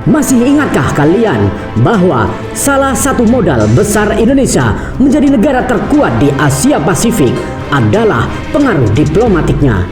Masih ingatkah kalian bahwa salah satu modal besar Indonesia menjadi negara terkuat di Asia Pasifik adalah pengaruh diplomatiknya?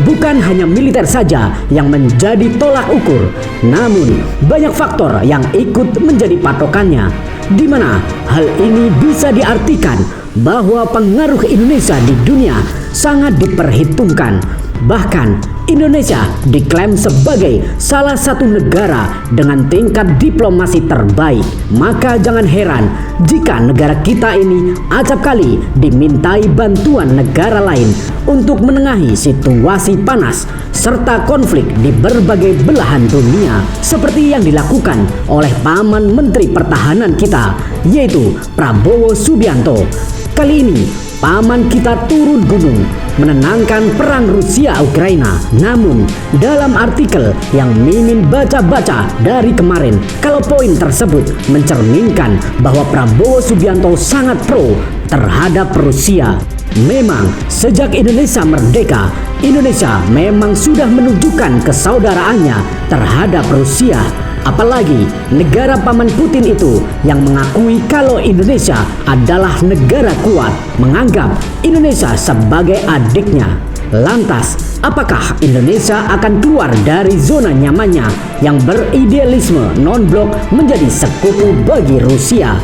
Bukan hanya militer saja yang menjadi tolak ukur, namun banyak faktor yang ikut menjadi patokannya, di mana hal ini bisa diartikan bahwa pengaruh Indonesia di dunia sangat diperhitungkan. Bahkan Indonesia diklaim sebagai salah satu negara dengan tingkat diplomasi terbaik. Maka jangan heran jika negara kita ini acap kali dimintai bantuan negara lain untuk menengahi situasi panas serta konflik di berbagai belahan dunia, seperti yang dilakukan oleh paman Menteri Pertahanan kita, yaitu Prabowo Subianto. Kali ini paman kita turun gunung menenangkan perang Rusia-Ukraina. Namun dalam artikel yang Mimin baca-baca dari kemarin, kalau poin tersebut mencerminkan bahwa Prabowo Subianto sangat pro terhadap Rusia. Memang sejak Indonesia merdeka, Indonesia memang sudah menunjukkan kesaudaraannya terhadap Rusia. Apalagi negara paman Putin itu yang mengakui kalau Indonesia adalah negara kuat, menganggap Indonesia sebagai adiknya. Lantas, apakah Indonesia akan keluar dari zona nyamannya yang beridealisme non-blok menjadi sekutu bagi Rusia?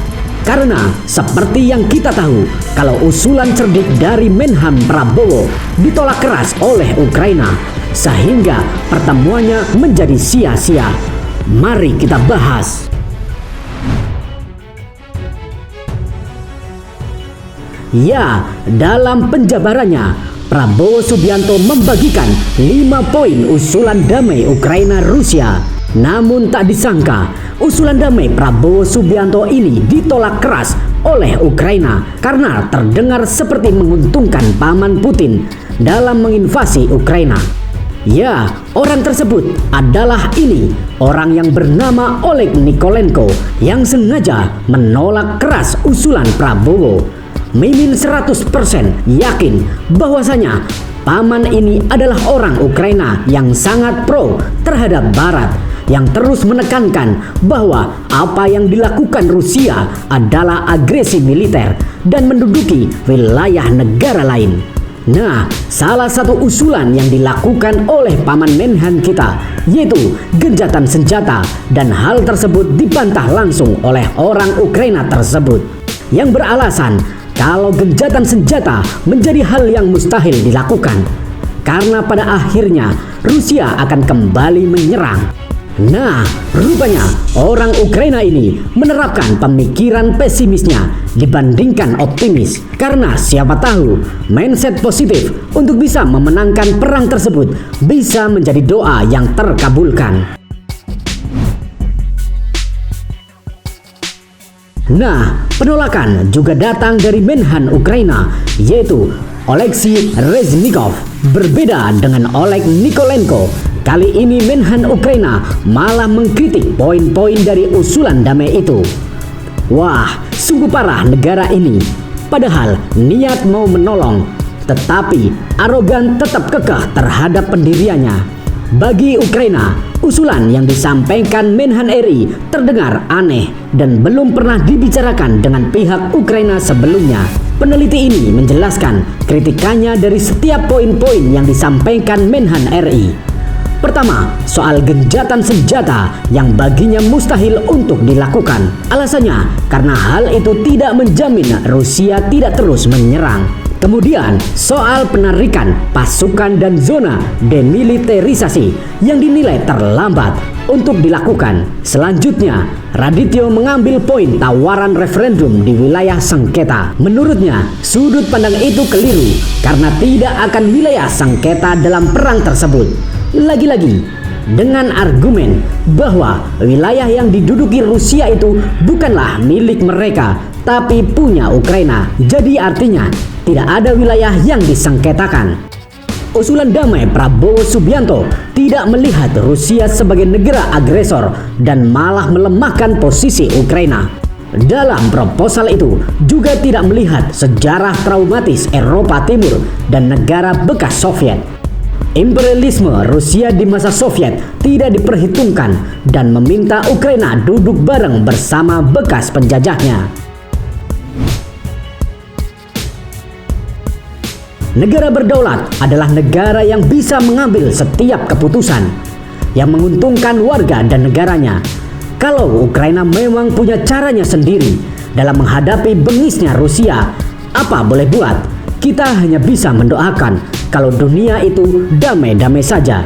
Karena seperti yang kita tahu, kalau usulan cerdik dari Menhan Prabowo ditolak keras oleh Ukraina, sehingga pertemuannya menjadi sia-sia. Mari kita bahas. Ya, dalam penjabarannya, Prabowo Subianto membagikan 5 poin usulan damai Ukraina-Rusia. Namun tak disangka, usulan damai Prabowo Subianto ini ditolak keras oleh Ukraina karena terdengar seperti menguntungkan paman Putin dalam menginvasi Ukraina. Ya, orang tersebut adalah orang yang bernama Oleg Nikolenko yang sengaja menolak keras usulan Prabowo. Mimin 100% yakin bahwasanya paman ini adalah orang Ukraina yang sangat pro terhadap Barat, yang terus menekankan bahwa apa yang dilakukan Rusia adalah agresi militer dan menduduki wilayah negara lain. Nah, salah satu usulan yang dilakukan oleh paman Menhan kita yaitu gencatan senjata, dan hal tersebut dibantah langsung oleh orang Ukraina tersebut yang beralasan kalau gencatan senjata menjadi hal yang mustahil dilakukan karena pada akhirnya Rusia akan kembali menyerang. Nah, rupanya orang Ukraina ini menerapkan pemikiran pesimisnya dibandingkan optimis, karena siapa tahu mindset positif untuk bisa memenangkan perang tersebut bisa menjadi doa yang terkabulkan. Nah, penolakan juga datang dari Menhan Ukraina, yaitu Oleksiy Reznikov. Berbeda dengan Oleg Nikolenko, kali ini Menhan Ukraina malah mengkritik poin-poin dari usulan damai itu. Wah, sungguh parah negara ini. Padahal niat mau menolong, tetapi arogan tetap kekeh terhadap pendiriannya. Bagi Ukraina, usulan yang disampaikan Menhan RI terdengar aneh dan belum pernah dibicarakan dengan pihak Ukraina sebelumnya. Peneliti ini menjelaskan kritikannya dari setiap poin-poin yang disampaikan Menhan RI. Pertama, soal gencatan senjata yang baginya mustahil untuk dilakukan. Alasannya, karena hal itu tidak menjamin Rusia tidak terus menyerang. Kemudian, soal penarikan pasukan dan zona demilitarisasi yang dinilai terlambat untuk dilakukan. Selanjutnya, Radityo mengambil poin tawaran referendum di wilayah sengketa. Menurutnya, sudut pandang itu keliru karena tidak akan wilayah sengketa dalam perang tersebut. Lagi-lagi, dengan argumen bahwa wilayah yang diduduki Rusia itu bukanlah milik mereka, tapi punya Ukraina. Jadi artinya tidak ada wilayah yang disengketakan. Usulan damai Prabowo Subianto tidak melihat Rusia sebagai negara agresor dan malah melemahkan posisi Ukraina. Dalam proposal itu juga tidak melihat sejarah traumatis Eropa Timur dan negara bekas Soviet. Imperialisme Rusia di masa Soviet tidak diperhitungkan dan meminta Ukraina duduk bareng bersama bekas penjajahnya. Negara berdaulat adalah negara yang bisa mengambil setiap keputusan yang menguntungkan warga dan negaranya. Kalau Ukraina memang punya caranya sendiri dalam menghadapi bengisnya Rusia, apa boleh buat? Kita hanya bisa mendoakan kalau dunia itu damai-damai saja,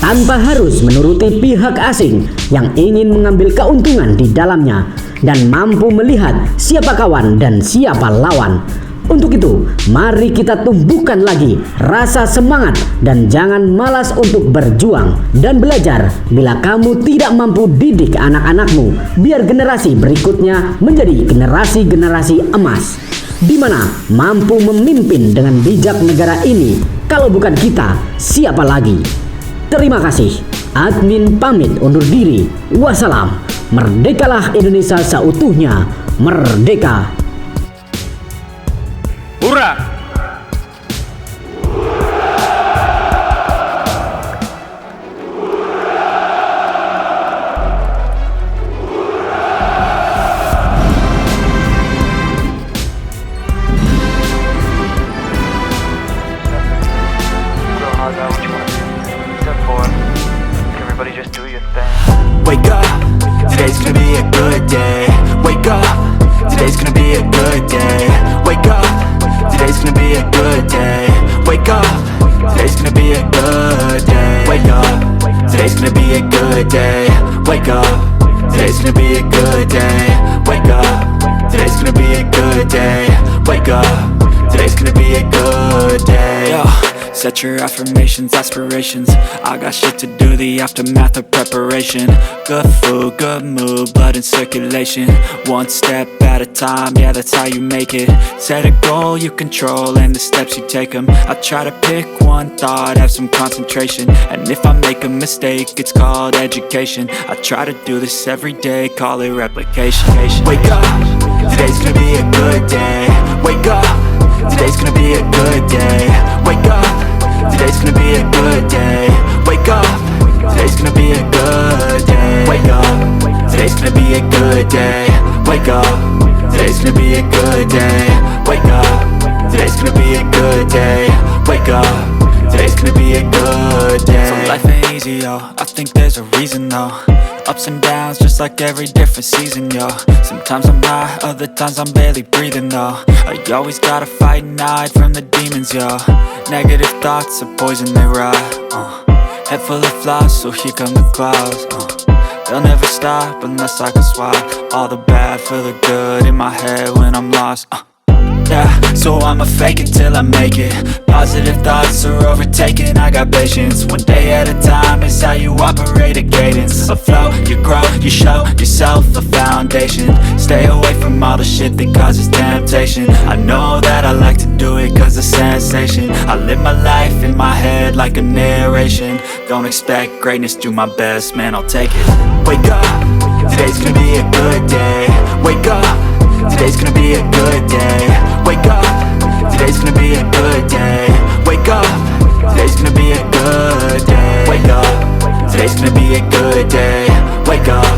tanpa harus menuruti pihak asing yang ingin mengambil keuntungan di dalamnya dan mampu melihat siapa kawan dan siapa lawan. Untuk itu, mari kita tumbuhkan lagi rasa semangat dan jangan malas untuk berjuang dan belajar. Bila kamu tidak mampu didik anak-anakmu, biar generasi berikutnya menjadi generasi-generasi emas, di mana mampu memimpin dengan bijak negara ini. Kalau bukan kita, siapa lagi? Terima kasih. Admin pamit undur diri. Wassalam. Merdekalah Indonesia seutuhnya. Merdeka. Hurra! Wake up, today's gonna be a good day. Wake up, today's gonna be a good day. Wake up, today's gonna be a good day. Wake up, today's gonna be a good day. Wake up, today's gonna be a good day. Wake up, today's gonna be a good day. Wake up, today's gonna be a good day. Wake up, today's gonna be a good day. Yo. Set your affirmations, aspirations. I got shit to do, the aftermath of preparation. Good food, good mood, blood in circulation. One step at a time, yeah, that's how you make it. Set a goal you control and the steps you take them. I try to pick one thought, have some concentration. And if I make a mistake, it's called education. I try to do this every day, call it replication. Wake up, today's gonna be a good day. Wake up, today's gonna be a good day. Wake up, today's gonna be a good day. Wake up, today's gonna be a good day. Wake up, today's gonna be a good day. Wake up, today's gonna be a good day. Wake up, today's gonna be a good day. Wake up, today's gonna be a good day. So life ain't easy, yo, I think there's a reason though. Ups and downs, just like every different season, yo. Sometimes I'm high, other times I'm barely breathing, though. I always gotta fight and hide from the demons, yo. Negative thoughts are poison, they rot. Head full of flies, so here come the clouds. They'll never stop unless I can swap all the bad for the good in my head when I'm lost. Yeah, so I'ma fake it till I make it. Positive thoughts are overtaken, I got patience. One day at a time is how you operate a cadence. A flow, you grow, you show yourself a foundation. Stay away from all the shit that causes temptation. I know that I like to do it cause it's sensation. I live my life in my head like a narration. Don't expect greatness, do my best, man, I'll take it. Wake up, today's gonna be a good day. Wake up, today's gonna be a good day. Wake up, today's gonna be a good day. Wake up, today's gonna be a good day. Wake up, today's gonna be a good day. Wake up,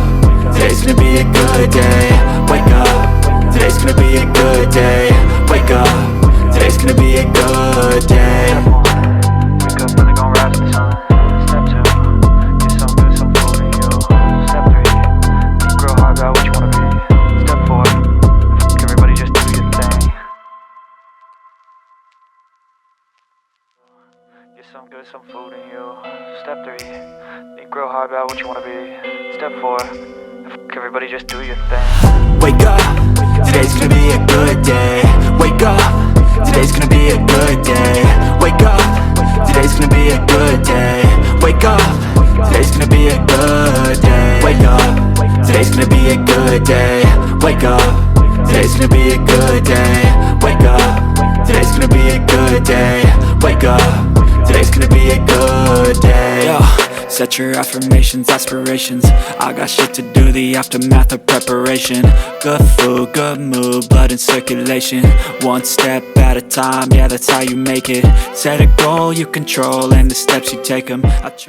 today's gonna be a good day. Wake up, today's gonna be a good day. Wake up, today's gonna be a good day. Wake up early, gon' rise with the sun. Step 2, get some good, some food in you. Step 3, think real hard about what you wanna be. Step 4, everybody just do your thing. Get some good, some food in you. Step 3, think real hard about what you wanna be. Step 4, everybody just do your thing. Wake up, today's gonna be a good day. Wake up, today's gonna be a good day. Wake up, today's gonna be a good day. Wake up, today's gonna be a good day. Wake up, today's gonna be a good day. Wake up, today's gonna be a good day. Wake up, be a good day. Wake up, today's gonna be a good day. Yo, set your affirmations, aspirations. I got shit to do, the aftermath of preparation. Good food, good mood, blood in circulation. One step at a time, yeah, that's how you make it. Set a goal you control, and the steps you take 'em.